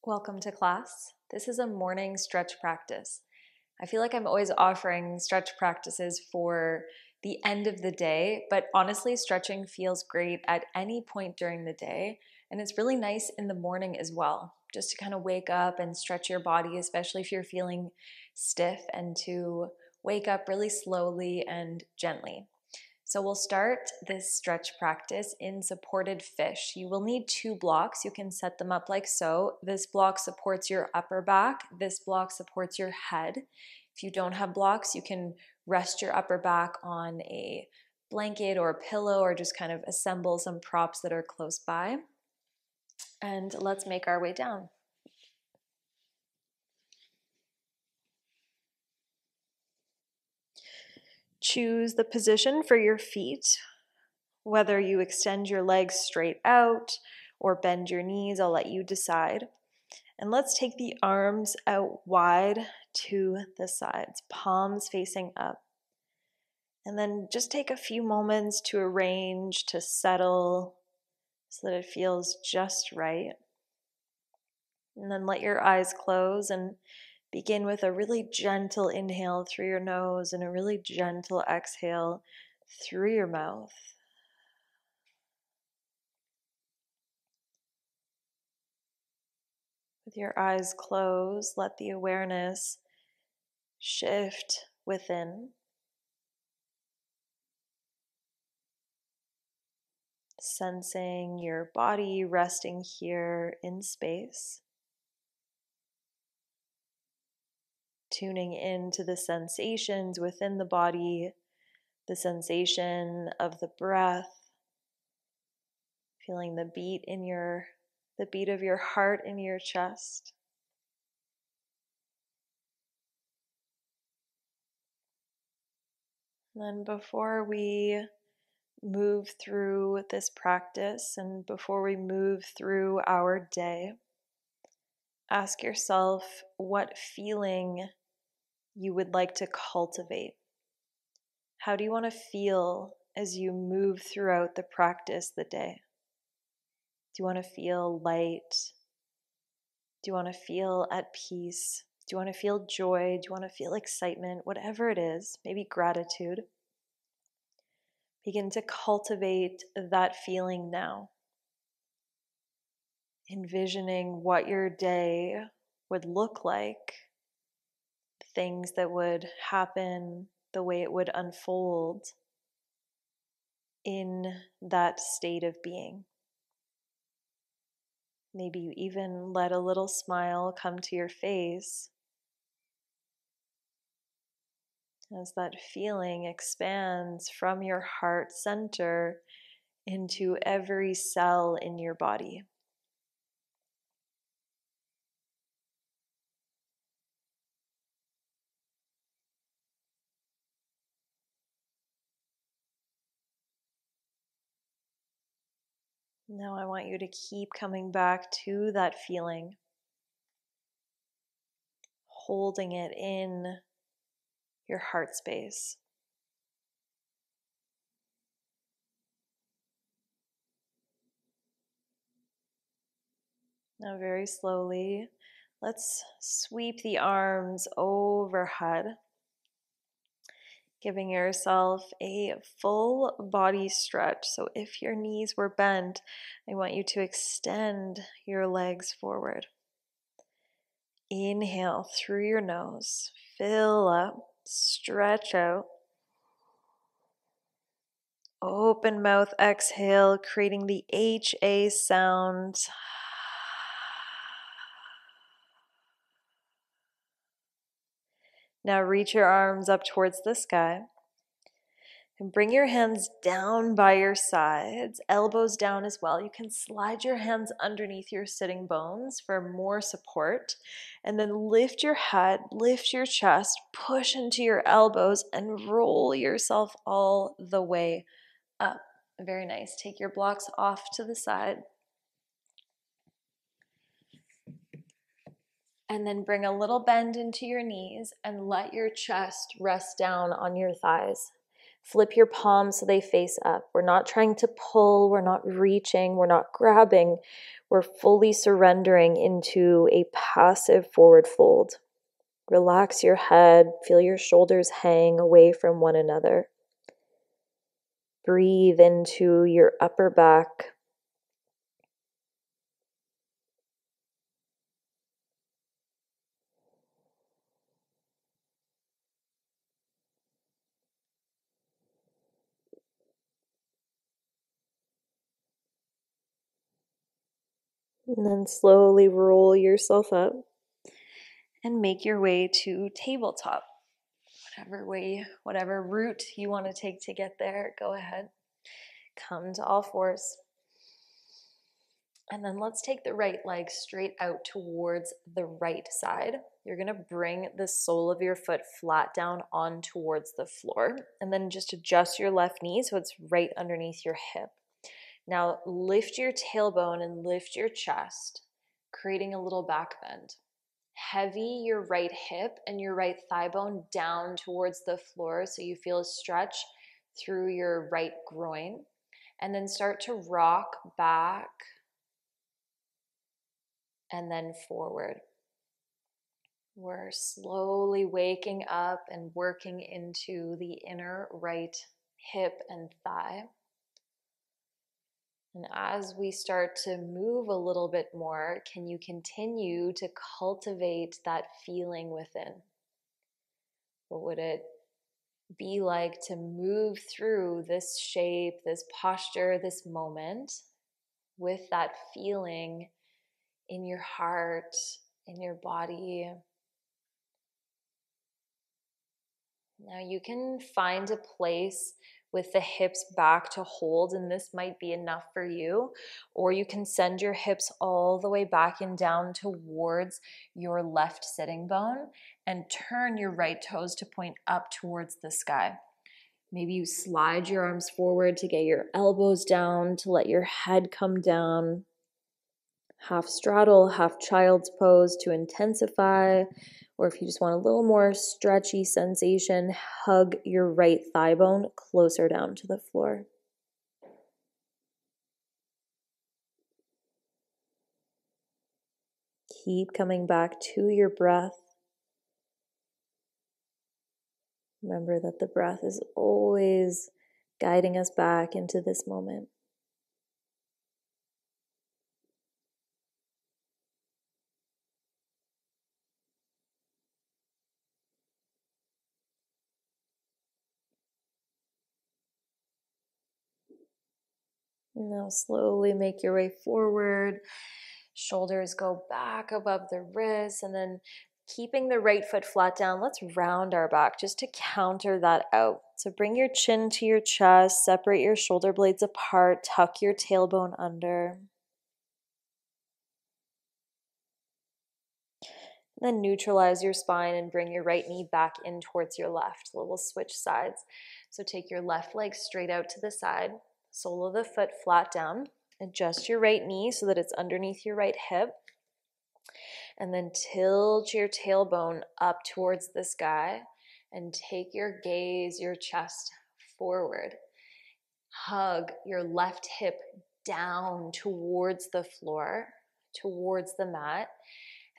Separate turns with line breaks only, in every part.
Welcome to class. This is a morning stretch practice. I feel like I'm always offering stretch practices for the end of the day, but honestly, stretching feels great at any point during the day, and it's really nice in the morning as well, just to kind of wake up and stretch your body, especially if you're feeling stiff, and to wake up really slowly and gently. So we'll start this stretch practice in supported fish. You will need 2 blocks. You can set them up like so. This block supports your upper back. This block supports your head. If you don't have blocks, you can rest your upper back on a blanket or a pillow, or just kind of assemble some props that are close by. And let's make our way down. Choose the position for your feet. Whether you extend your legs straight out or bend your knees, I'll let you decide. And let's take the arms out wide to the sides, palms facing up. And then just take a few moments to arrange, to settle, so that it feels just right. And then let your eyes close and begin with a really gentle inhale through your nose and a really gentle exhale through your mouth. With your eyes closed, let the awareness shift within. Sensing your body resting here in space. Tuning into the sensations within the body, the sensation of the breath, feeling the beat of your heart in your chest. And then before we move through this practice and before we move through our day, ask yourself what feeling you would like to cultivate. How do you want to feel as you move throughout the practice the day? Do you want to feel light? Do you want to feel at peace? Do you want to feel joy? Do you want to feel excitement? Whatever it is, maybe gratitude. Begin to cultivate that feeling now. Envisioning what your day would look like, things that would happen, the way it would unfold in that state of being. Maybe you even let a little smile come to your face as that feeling expands from your heart center into every cell in your body. Now I want you to keep coming back to that feeling, holding it in your heart space. Now very slowly, let's sweep the arms overhead, giving yourself a full body stretch. So if your knees were bent, I want you to extend your legs forward. Inhale through your nose, fill up, stretch out. Open mouth exhale, creating the HA sound. Now reach your arms up towards the sky. And bring your hands down by your sides, elbows down as well. You can slide your hands underneath your sitting bones for more support. And then lift your head, lift your chest, push into your elbows, and roll yourself all the way up. Very nice. Take your blocks off to the side. And then bring a little bend into your knees and let your chest rest down on your thighs.
Flip your palms so they face up. We're not trying to pull, we're not reaching, we're not grabbing. We're fully surrendering into a passive forward fold. Relax your head, feel your shoulders hang away from one another. Breathe into your upper back. And then slowly roll yourself up and make your way to tabletop. Whatever route you want to take to get there, go ahead. Come to all fours. And then let's take the right leg straight out towards the right side. You're going to bring the sole of your foot flat down on towards the floor. And then just adjust your left knee so it's right underneath your hip. Now lift your tailbone and lift your chest, creating a little back bend. Heavy your right hip and your right thigh bone down towards the floor so you feel a stretch through your right groin. And then start to rock back and then forward. We're slowly waking up and working into the inner right hip and thigh. And as we start to move a little bit more, can you continue to cultivate that feeling within? What would it be like to move through this shape, this posture, this moment with that feeling in your heart, in your body? Now you can find a place with the hips back to hold, and this might be enough for you, or you can send your hips all the way back and down towards your left sitting bone and turn your right toes to point up towards the sky. Maybe you slide your arms forward to get your elbows down, to let your head come down. Half straddle, half child's pose to intensify. Or if you just want a little more stretchy sensation, hug your right thigh bone closer down to the floor. Keep coming back to your breath. Remember that the breath is always guiding us back into this moment. Now slowly make your way forward. Shoulders go back above the wrists, and then keeping the right foot flat down, let's round our back just to counter that out. So bring your chin to your chest, separate your shoulder blades apart, tuck your tailbone under. Then neutralize your spine and bring your right knee back in towards your left. We'll switch sides. So take your left leg straight out to the side, sole of the foot flat down. Adjust your right knee so that it's underneath your right hip. And then tilt your tailbone up towards the sky and take your gaze, your chest forward. Hug your left hip down towards the floor, towards the mat.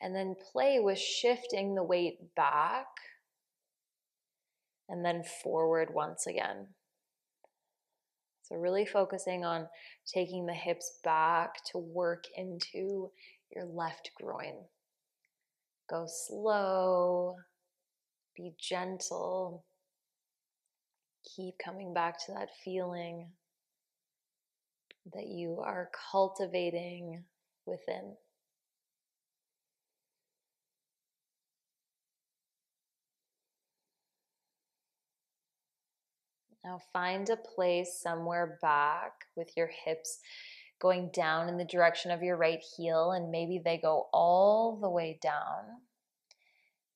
And then play with shifting the weight back and then forward once again. So really focusing on taking the hips back to work into your left groin. Go slow, be gentle. Keep coming back to that feeling that you are cultivating within. Now find a place somewhere back with your hips going down in the direction of your right heel, and maybe they go all the way down.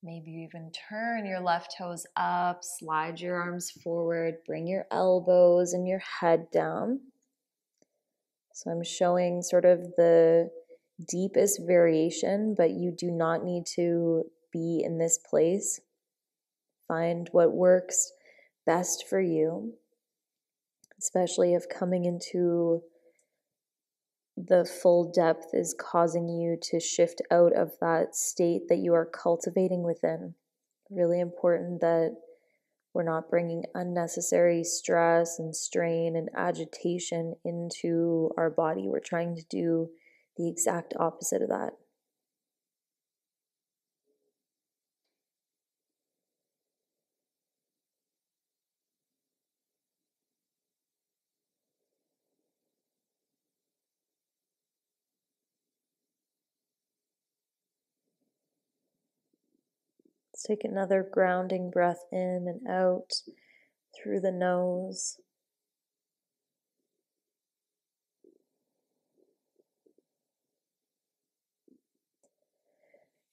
Maybe you even turn your left toes up, slide your arms forward, bring your elbows and your head down. So I'm showing sort of the deepest variation, but you do not need to be in this place. Find what works
best for you, especially if coming into the full depth is causing you to shift out of that state that you are cultivating within. Really important that we're not bringing unnecessary stress and strain and agitation into our body. We're trying to do the exact opposite of that. Let's take another grounding breath in and out through the nose.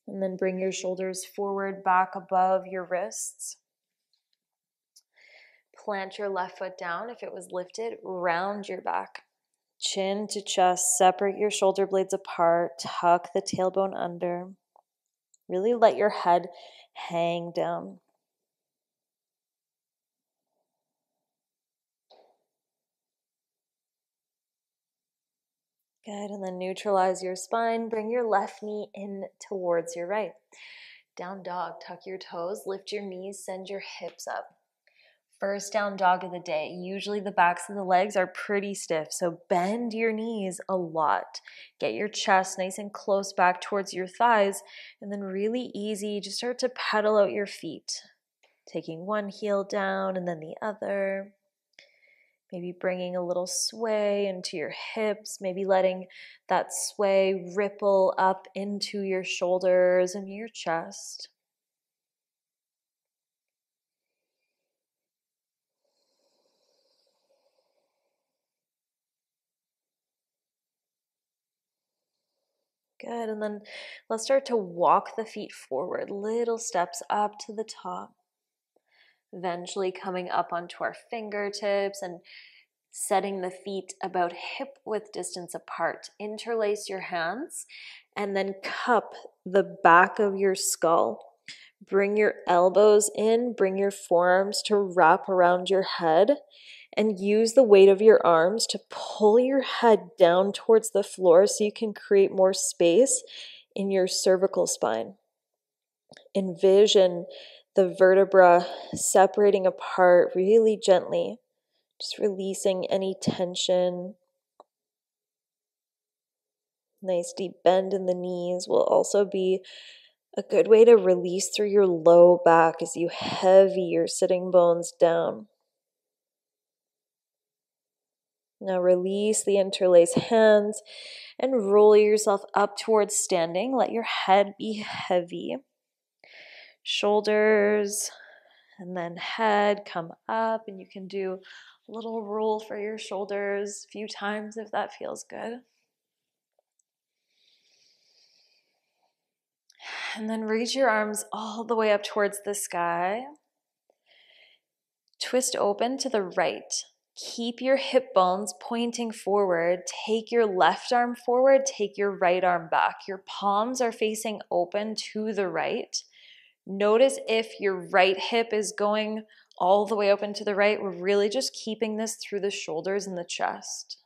And then bring your shoulders forward, back above your wrists. Plant your left foot down. If it was lifted, round your back. Chin to chest, separate your shoulder blades apart, tuck the tailbone under. Really let your head hang down. Good, and then neutralize your spine. Bring your left knee in towards your right. Down dog, tuck your toes, lift your knees, send your hips up. First down dog of the day. Usually the backs of the legs are pretty stiff, so bend your knees a lot. Get your chest nice and close back towards your thighs, and then really easy, just start to pedal out your feet. Taking one heel down and then the other. Maybe bringing a little sway into your hips, maybe letting that sway ripple up into your shoulders and your chest. Good, and then let's start to walk the feet forward, little steps up to the top. Eventually coming up onto our fingertips and setting the feet about hip width distance apart. Interlace your hands and then cup the back of your skull. Bring your elbows in, bring your forearms to wrap around your head, and use the weight of your arms to pull your head down towards the floor so you can create more space in your cervical spine. Envision the vertebra separating apart really gently, just releasing any tension. Nice deep bend in the knees will also be a good way to release through your low back as you heavy your sitting bones down. Now release the interlaced hands and roll yourself up towards standing. Let your head be heavy. Shoulders and then head come up, and you can do a little roll for your shoulders a few times if that feels good. And then reach your arms all the way up towards the sky. Twist open to the right. Keep your hip bones pointing forward. Take your left arm forward. Take your right arm back. Your palms are facing open to the right. Notice if your right hip is going all the way open to the right. We're really just keeping this through the shoulders and the chest.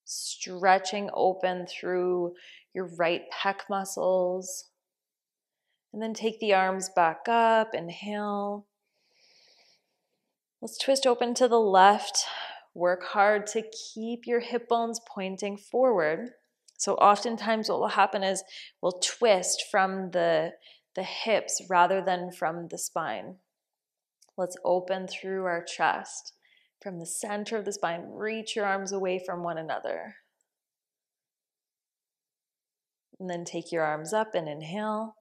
Stretching open through your right pec muscles. And then take the arms back up. Inhale. Let's twist open to the left. Work hard to keep your hip bones pointing forward. So oftentimes what will happen is we'll twist from the hips rather than from the spine. Let's open through our chest. From the center of the spine, reach your arms away from one another. And then take your arms up and inhale.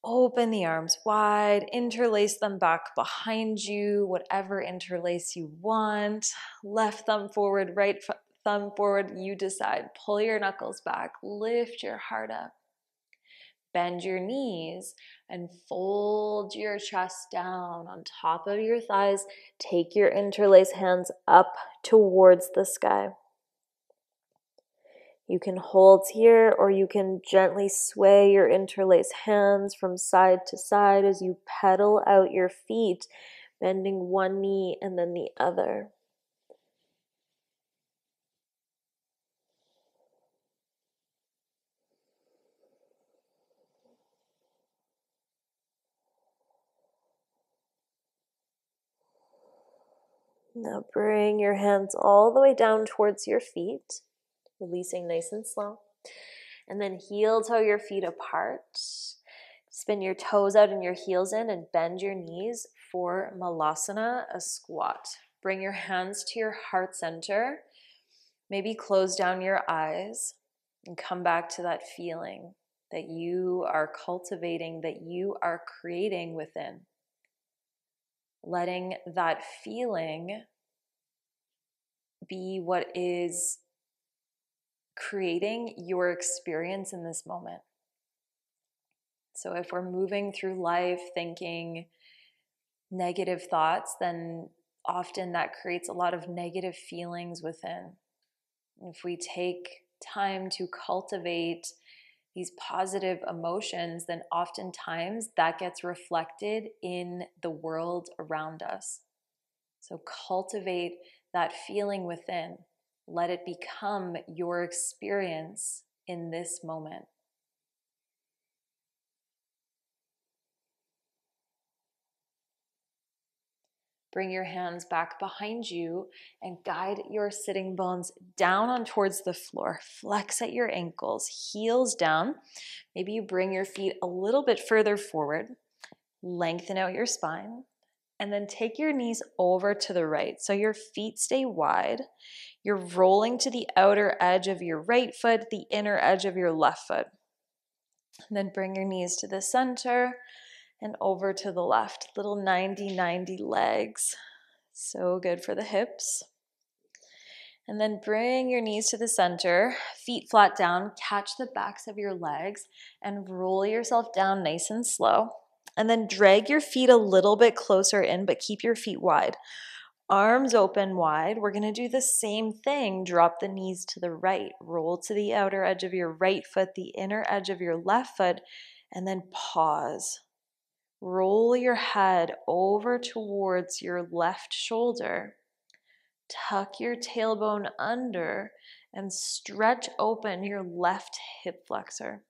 Open the arms wide, interlace them back behind you, whatever interlace you want. Left thumb forward, right thumb forward, you decide. Pull your knuckles back, lift your heart up. Bend your knees and fold your chest down on top of your thighs. Take your interlaced hands up towards the sky. You can hold here, or you can gently sway your interlaced hands from side to side as you pedal out your feet,
bending one knee and then the other. Now bring your hands all the way down towards your feet, releasing nice and slow. And then heel toe your feet apart. Spin your toes out and your heels in and bend your knees for Malasana, a squat. Bring your hands to your heart center. Maybe close down your eyes and come back to that feeling that you are cultivating, that you are creating within. Letting that feeling be what is creating your experience in this moment. So if we're moving through life thinking negative thoughts, then often that creates a lot of negative feelings within. If we take time to cultivate these positive emotions, then oftentimes that gets reflected in the world around us. So cultivate that feeling within. Let it become your experience in this moment. Bring your hands back behind you and guide your sitting bones down on towards the floor. Flex at your ankles, heels down. Maybe you bring your feet a little bit further forward. Lengthen out your spine. And then take your knees over to the right. So your feet stay wide. You're rolling to the outer edge of your right foot, the inner edge of your left foot. And then bring your knees to the center and over to the left. Little 90-90 legs. So good for the hips. And then bring your knees to the center, feet flat down, catch the backs of your legs, and roll yourself down nice and slow. And then drag your feet a little bit closer in, but keep your feet wide. Arms open wide. We're going to do the same thing. Drop the knees to the right. Roll to the outer edge of your right foot, the inner edge of your left foot, and then pause. Roll your head over towards your left shoulder. Tuck your tailbone under and stretch open your left hip flexor.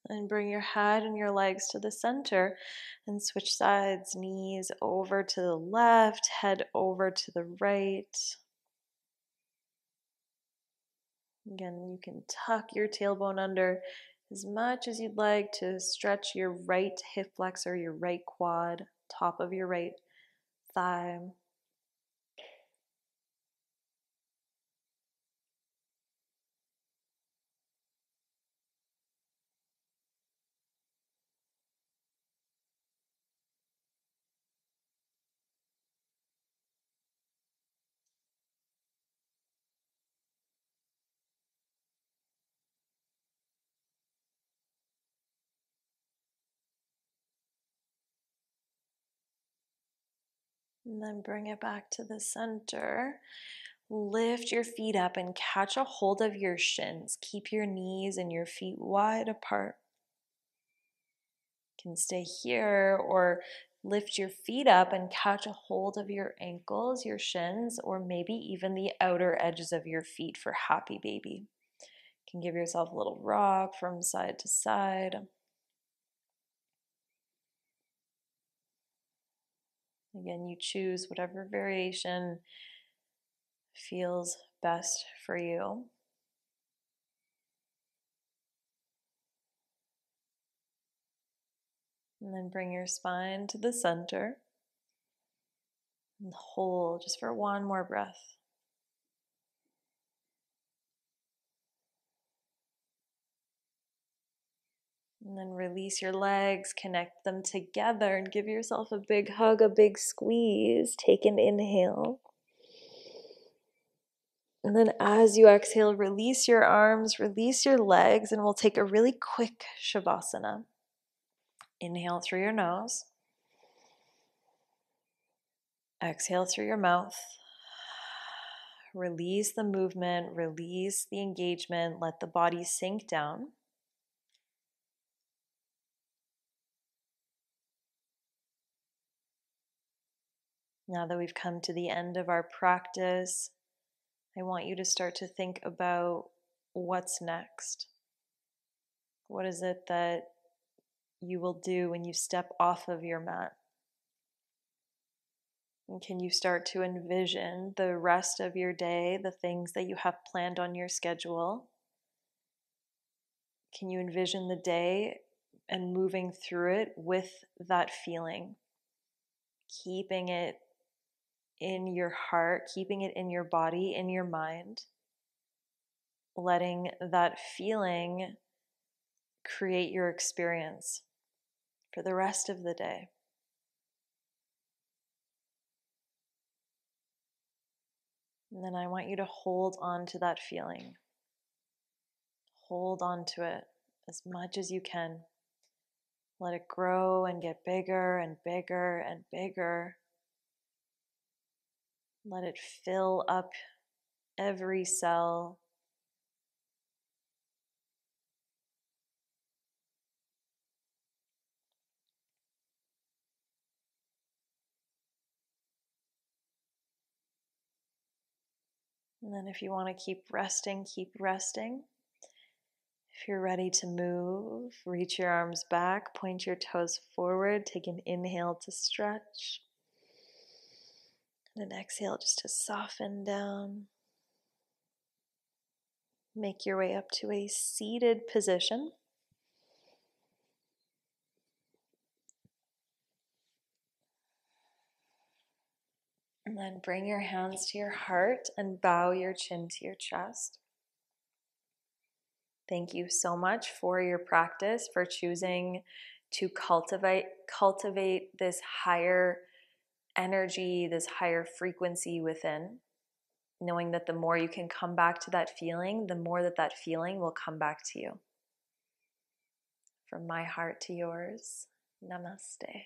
And bring your head and your legs to the center and switch sides. Knees over to the left, head over to the right. Again, you can tuck your tailbone under as much as you'd like to stretch your right hip flexor, your right quad, top of your right thigh. And then bring it back to the center. Lift your feet up and catch a hold of your shins. Keep your knees and your feet wide apart. You can stay here or lift your feet up and catch a hold of your ankles, your shins, or maybe even the outer edges of your feet for happy baby. You can give yourself a little rock from side to side. Again, you choose whatever variation feels best for you. And then bring your spine to the center and hold just for one more breath. And then release your legs, connect them together, and give yourself a big hug, a big squeeze. Take an inhale. And then as you exhale, release your arms, release your legs, and we'll take a really quick Shavasana. Inhale through your nose.
Exhale through your mouth. Release the movement, release the engagement, let the body sink down. Now that we've come to the end of our practice, I want you to start to think about what's next. What is it that you will do when you step off of your mat? And can you start to envision the rest of your day, the things that you have planned on your schedule? Can you envision the day and moving through it with that feeling? Keeping it in your heart, keeping it in your body, in your mind, letting that feeling create your experience for the rest of the day. And then I want you to hold on to that feeling. Hold on to it as much as you can. Let it grow and get bigger and bigger and bigger. Let it fill up every cell. And then if you want to keep resting, keep resting. If you're ready to move, reach your arms back, point your toes forward, take an inhale to stretch, and an exhale just to soften down. Make your way up to a seated position. And then bring your hands to your heart and bow your chin to your chest. Thank you so much for your practice, for choosing to cultivate this higher energy, this higher frequency within, knowing that the more you can come back to that feeling, the more that that feeling will come back to you. From my heart to yours, namaste.